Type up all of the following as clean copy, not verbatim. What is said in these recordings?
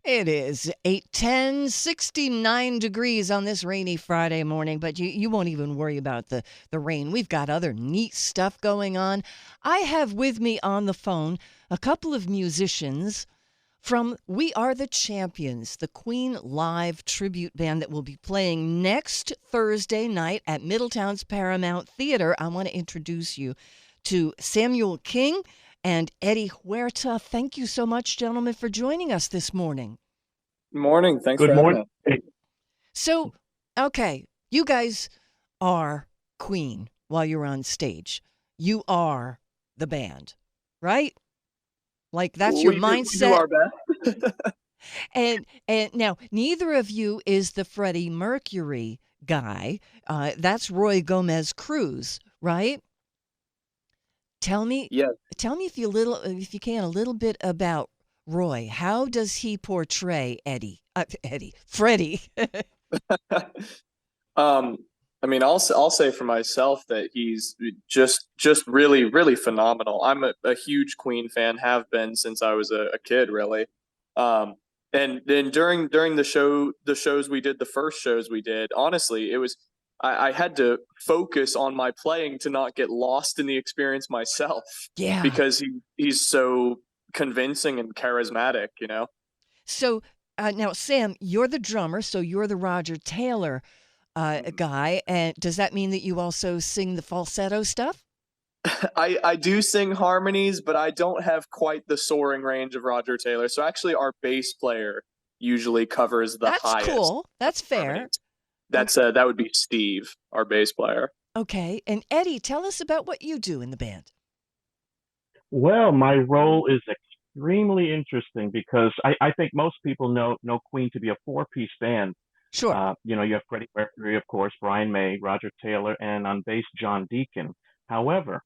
It is 8:10, 69 degrees on this rainy Friday morning, but you won't even worry about the rain. We've got other neat stuff going on. I have with me on the phone a couple of musicians from We Are the Champions, the Queen live tribute band that will be playing next Thursday night at Middletown's Paramount Theater. I want to introduce you to Samuel King and Eddie Huerta. Thank you so much, gentlemen, for joining us this morning. Morning. Thanks Good for having morning. us. So, okay, you guys are Queen while you're on stage. You are the band, right? Like that's your We do mindset. our best. And now neither of you is the Freddie Mercury guy. That's Roy Gomez-Cruz, right? Tell me, Yes. tell me if you can, a little bit about Roy. How does he portray Eddie? Freddie. Um, I mean, I'll say for myself that he's just really really phenomenal. I'm a huge Queen fan, have been since I was a kid, really. Um, and then during the shows we did, the first shows we did, honestly, it was I had to focus on my playing to not get lost in the experience myself Yeah. because he's so convincing and charismatic, you know. So now, Sam, you're the drummer, so you're the Roger Taylor guy. And does that mean that you also sing the falsetto stuff? I do sing harmonies, but I don't have quite the soaring range of Roger Taylor. So actually, our bass player usually covers the That's highest cool. That's fair. harmonies. That would be Steve, our bass player. Okay. And Eddie, tell us about what you do in the band. Well, my role is extremely interesting because I think most people know Queen to be a four-piece band. Sure. You have Freddie Mercury, of course, Brian May, Roger Taylor, and on bass, John Deacon. However,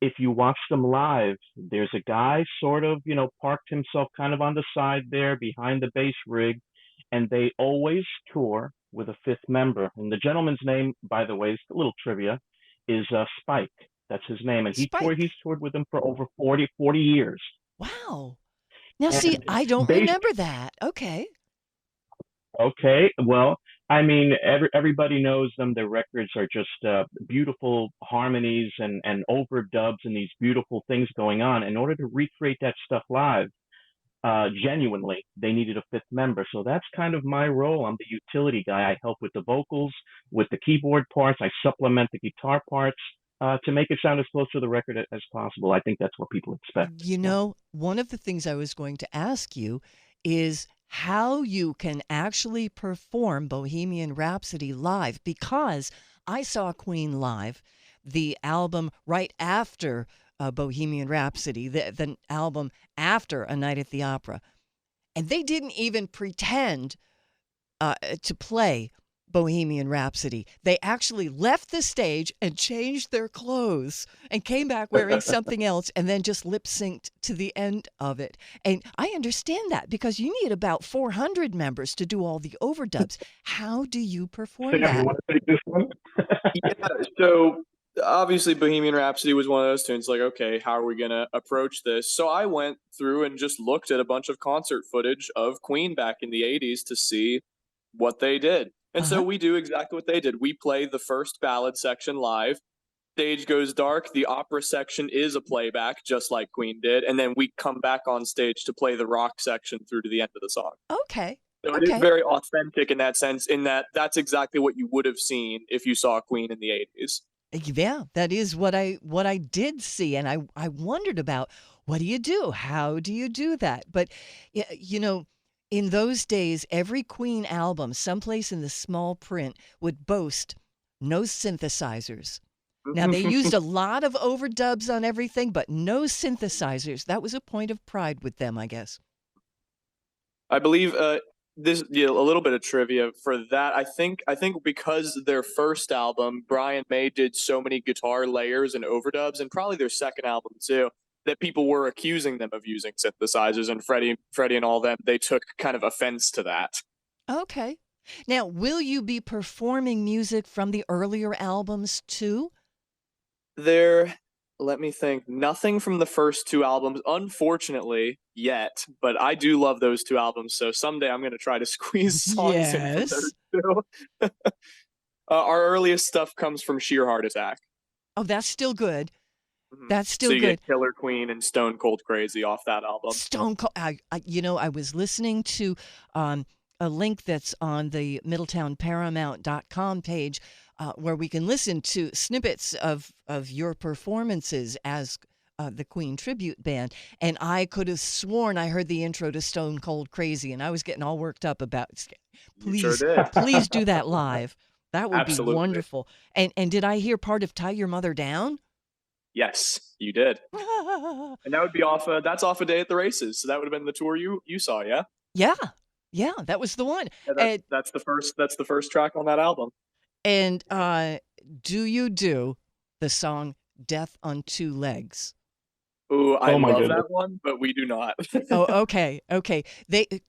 if you watch them live, there's a guy sort of, parked himself kind of on the side there behind the bass rig, and they always tour with a fifth member. And the gentleman's name, by the way, is a little trivia, is Spike. That's his name. And he's Spike. toured with them for over 40 years. Wow. Now, see, And I don't bass, remember that. Okay. okay, well, I mean, everybody knows them. Their records are just beautiful harmonies and overdubs and these beautiful things going on. In order to recreate that stuff live, genuinely, they needed a fifth member. So that's kind of my role. I'm the utility guy. I help with the vocals, with the keyboard parts. I supplement the guitar parts to make it sound as close to the record as possible. I think that's what people expect. You Yeah. know, one of the things I was going to ask you is how you can actually perform Bohemian Rhapsody live because I saw Queen live, the album right after Bohemian Rhapsody, the album after A Night at the Opera. And they didn't even pretend to play Bohemian Rhapsody. They actually left the stage and changed their clothes and came back wearing something else and then just lip synced to the end of it. And I understand that because you need about 400 members to do all the overdubs. How do you perform Sam, you that? want to take this one? Yeah. So obviously, Bohemian Rhapsody was one of those tunes. Like, okay, how are we gonna approach this? So I went through and just looked at a bunch of concert footage of Queen back in the '80s to see what they did. And so Uh-huh. we do exactly what they did. We play the first ballad section live. Stage goes dark. The opera section is a playback, just like Queen did. And then we come back on stage to play the rock section through to the end of the song. Okay. So it is Okay. very authentic in that sense, in that that's exactly what you would have seen if you saw Queen in the '80s. Yeah, that is what I did see, and I wondered about what do you do? How do you do that? But you know, in those days, every Queen album, someplace in the small print, would boast no synthesizers. Now they used a lot of overdubs on everything, but no synthesizers. That was a point of pride with them, I guess. I believe this yeah, a little bit of trivia for that. I think because their first album, Brian May did so many guitar layers and overdubs, and probably their second album too, that people were accusing them of using synthesizers, and Freddie and all them, they took kind of offense to that. Okay. Now, will you be performing music from the earlier albums too? There, let me think. Nothing from the first two albums, unfortunately, yet. But I do love those two albums, so someday I'm going to try to squeeze songs in from those Yes. two. Our earliest stuff comes from Sheer Heart Attack. Oh, that's still good. That's So still you get good. Killer Queen and Stone Cold Crazy off that album. Stone Cold. I was listening to a link that's on the Middletown Paramount.com page where we can listen to snippets of your performances as the Queen tribute band. And I could have sworn I heard the intro to Stone Cold Crazy, and I was getting all worked up about, You sure please, did. please do that live. That would be Absolutely. wonderful. And did I hear part of Tie Your Mother Down? Yes, you did. And that would be off. That's off A Day at the Races. So that would have been the tour you saw, yeah. Yeah, that was the one. Yeah, And that's the first. That's the first track on that album. and do you do the song "Death on Two Legs"? Ooh, I Oh my love goodness. that one, but we do not. Oh, okay.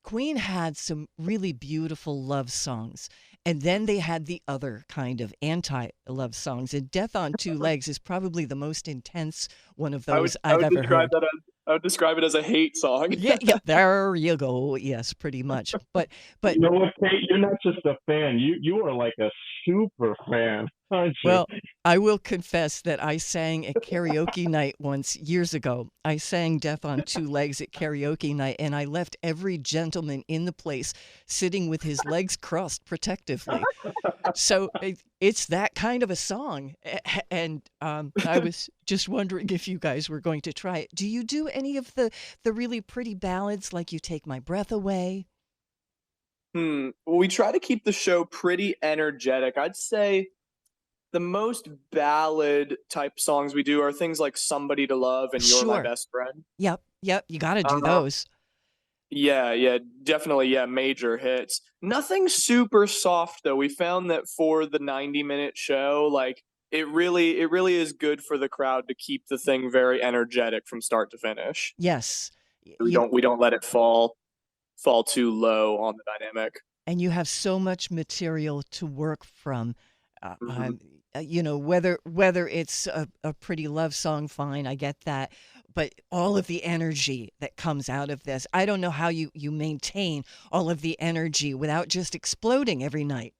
Queen had some really beautiful love songs, and then they had the other kind of anti-love songs. And "Death on Two Legs" is probably the most intense one of those I've ever heard. I would describe it as a hate song. Yeah, there you go. Yes, pretty much. But You know what, Kate? You're not just a fan. You are like a super fan, aren't you? well, I will confess that I sang at karaoke night once years ago. I sang "Death on Two Legs" at karaoke night, and I left every gentleman in the place sitting with his legs crossed protectively. So it's that kind of a song. And I was just wondering if you guys were going to try it. Do you do any of the really pretty ballads like "You Take My Breath Away"? Well, we try to keep the show pretty energetic. I'd say the most ballad type songs we do are things like "Somebody to Love" and "You're My Sure. Best Friend." Yep. You got to do Uh, those. yeah, definitely, yeah, major hits. Nothing super soft though. We found that for the 90-minute show, like it really is good for the crowd to keep the thing very energetic from start to finish. Yes. We don't let it fall too low on the dynamic. And you have so much material to work from. Uh, hmm um, whether it's a pretty love song, fine, I get that, but all of the energy that comes out of this, I don't know how you maintain all of the energy without just exploding every night.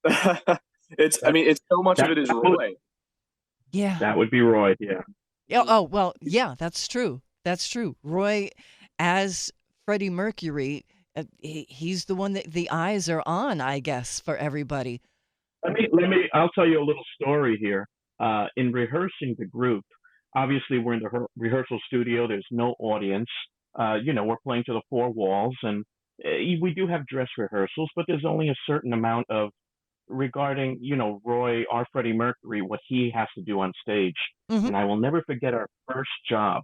I That mean, it's so much of that it is that would, Roy. Yeah. that would be Roy. Yeah. Yeah. Oh well. Yeah, that's true. That's true. Roy, as Freddie Mercury, he's the one that the eyes are on, I guess, for everybody. I'll tell you a little story here. In rehearsing the group, obviously we're in the rehearsal studio. There's no audience. We're playing to the four walls, and we do have dress rehearsals, but there's only a certain amount of regarding, Roy, our Freddie Mercury, what he has to do on stage. Hmm. And I will never forget our first job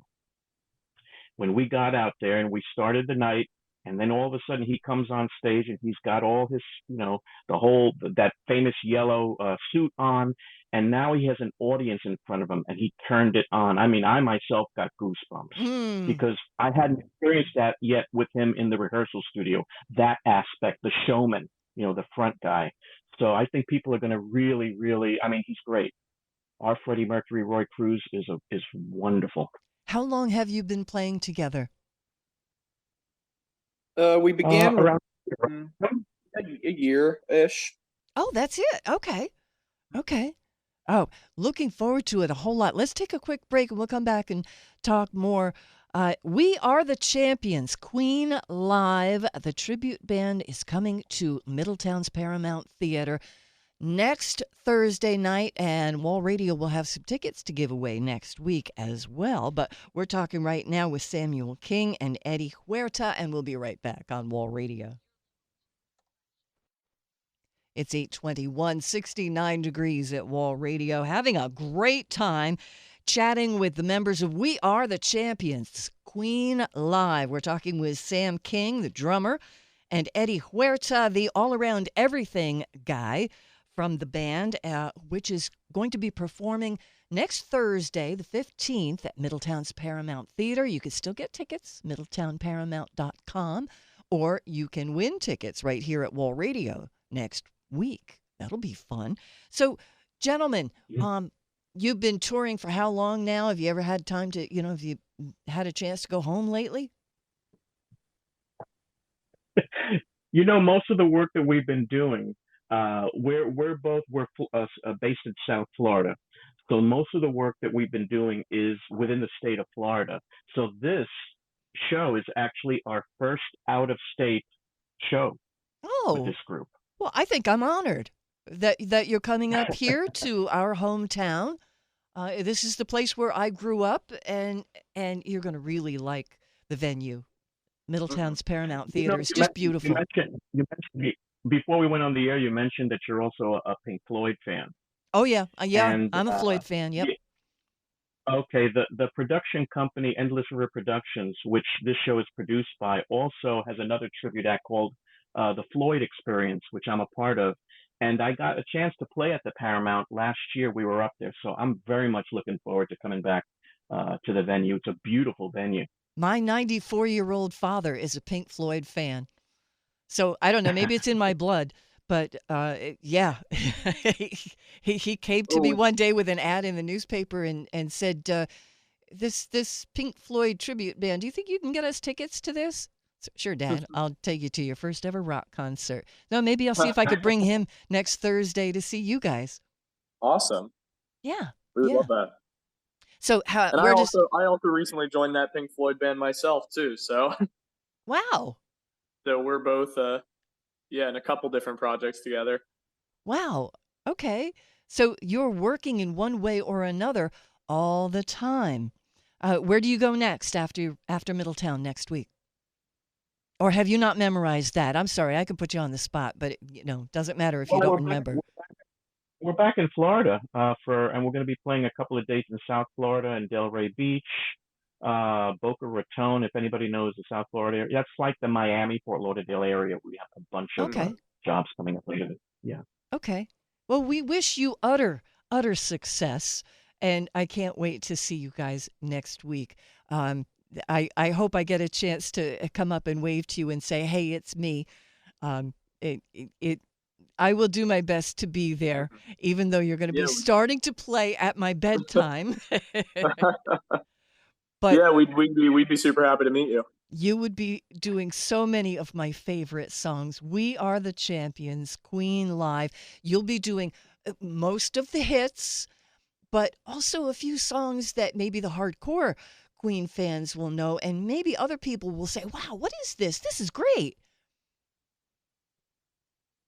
when we got out there and we started the night. And then all of a sudden he comes on stage and he's got all his, that famous yellow suit on. And now he has an audience in front of him and he turned it on. I mean, I myself got goosebumps Mm. because I hadn't experienced that yet with him in the rehearsal studio. That aspect, the showman, the front guy. So I think people are going to really, really, I mean, he's great. Our Freddie Mercury, Roy Cruz is wonderful. How long have you been playing together? We began Around a year ish. Oh, that's it. Okay. Oh, looking forward to it a whole lot. Let's take a quick break and we'll come back and talk more. We Are the Champions, Queen Live. The tribute band is coming to Middletown's Paramount Theater next Thursday night, and Wall Radio will have some tickets to give away next week as well. But we're talking right now with Samuel King and Eddie Huerta, and we'll be right back on Wall Radio. It's 8:21, 69 degrees at Wall Radio. Having a great time chatting with the members of We Are the Champions, Queen Live. We're talking with Sam King, the drummer, and Eddie Huerta, the all-around everything guy from the band, which is going to be performing next Thursday, the 15th, at Middletown's Paramount Theater. You can still get tickets, middletownparamount.com, or you can win tickets right here at Wall Radio next week. That'll be fun. So, gentlemen, you've been touring for how long now? Have you ever had time to, have you had a chance to go home lately? Most of the work that we've been doing, we're based in South Florida, so most of the work that we've been doing is within the state of Florida. So this show is actually our first out of state show with Oh, this group. well, I think I'm honored that you're coming up here to our hometown. This is the place where I grew up, and you're going to really like the venue. Mhm. Middletown's Paramount You know, Theater is you, just men- beautiful. you mentioned before we went on the air. You mentioned that you're also a Pink Floyd fan, Oh yeah, yeah, and I'm a Floyd fan. Yep. yeah, okay, the production company Endless River Productions, which this show is produced by, also has another tribute act called the Floyd Experience, which I'm a part of. And I got a chance to play at the Paramount last year. We were up there, so I'm very much looking forward to coming back to the venue. It's a beautiful venue. My 94-year-old father is a Pink Floyd fan. So I don't know, maybe it's in my blood, but yeah, he came to me Oh, one day with an ad in the newspaper and said, this Pink Floyd tribute band. Do you think you can get us tickets to this? Sure, Dad. I'll take you to your first ever rock concert. No, maybe I'll see if I could bring him next Thursday to see you guys. awesome. Yeah, We would yeah. love that. So how? And Where does? I also recently joined that Pink Floyd band myself too. So Wow, so we're both yeah, in a couple different projects together. wow. Okay, so you're working in one way or another all the time. Where do you go next after Middletown next week? Or have you not memorized that? I'm sorry, I can put you on the spot, but doesn't matter if you Well, don't remember. we're back in Florida and we're going to be playing a couple of dates in South Florida and Delray Beach, Boca Raton. If anybody knows the South Florida area, that's like the Miami, Fort Lauderdale area. We have a bunch of Hmm. Okay. jobs coming up later. Yeah. Okay. Well, we wish you utter success, and I can't wait to see you guys next week. Um, I hope I get a chance to come up and wave to you and say, "Hey, it's me." Um, it I will do my best to be there, even though you're going to be Yeah, starting to play at my bedtime. But yeah, we'd be super happy to meet you. you would be doing so many of my favorite songs. We Are the Champions, Queen Live. You'll be doing most of the hits, but also a few songs that maybe the hardcore Queen fans will know, and maybe other people will say, wow, what is this? This is great.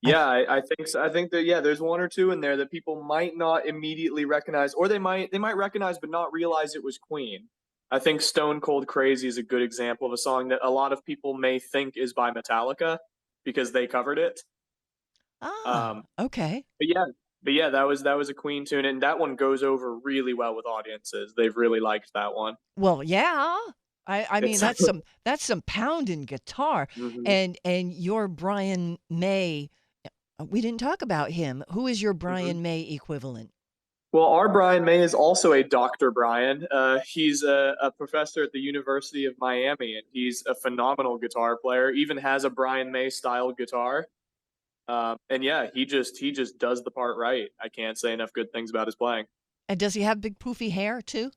I, Yeah, I think so. I think that yeah, there's one or two in there that people might not immediately recognize, or they might recognize but not realize it was Queen. I think Stone Cold Crazy is a good example of a song that a lot of people may think is by Metallica because they covered it. Um, okay. but yeah, that was a Queen tune, and that one goes over really well with audiences. They've really liked that one. Well, yeah. I mean It's that's some pounding guitar, Mhm. and your Brian May. We didn't talk about him. Who is your Mhm. Brian May equivalent? Well, our Brian May is also a Dr. Brian. He's a professor at the University of Miami, and he's a phenomenal guitar player. Even has a Brian May style guitar. And yeah, he just does the part right. I can't say enough good things about his playing. And does he have big poofy hair too?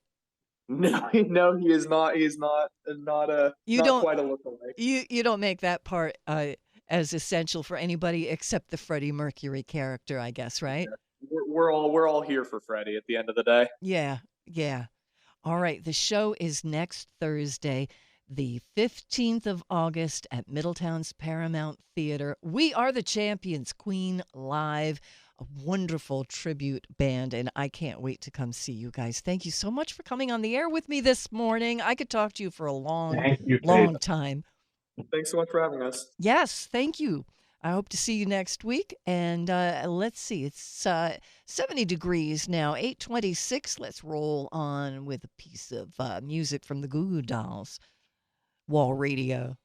No, no, he is not. He's You not don't quite a lookalike. you don't make that part as essential for anybody except the Freddie Mercury character, I guess, right? Yeah. We're all here for Freddie at the end of the day. Yeah, yeah. All right, the show is next Thursday, the 15th of August at Middletown's Paramount Theater. We Are the Champions, Queen Live, a wonderful tribute band, and I can't wait to come see you guys. Thank you so much for coming on the air with me this morning. I could talk to you for a long, Thank you, Kate. long time. Thanks so much for having us. Yes, thank you. I hope to see you next week. And let's see, it's 70 degrees now, 8:26. Let's roll on with a piece of music from the Goo Goo Dolls. Wall Radio.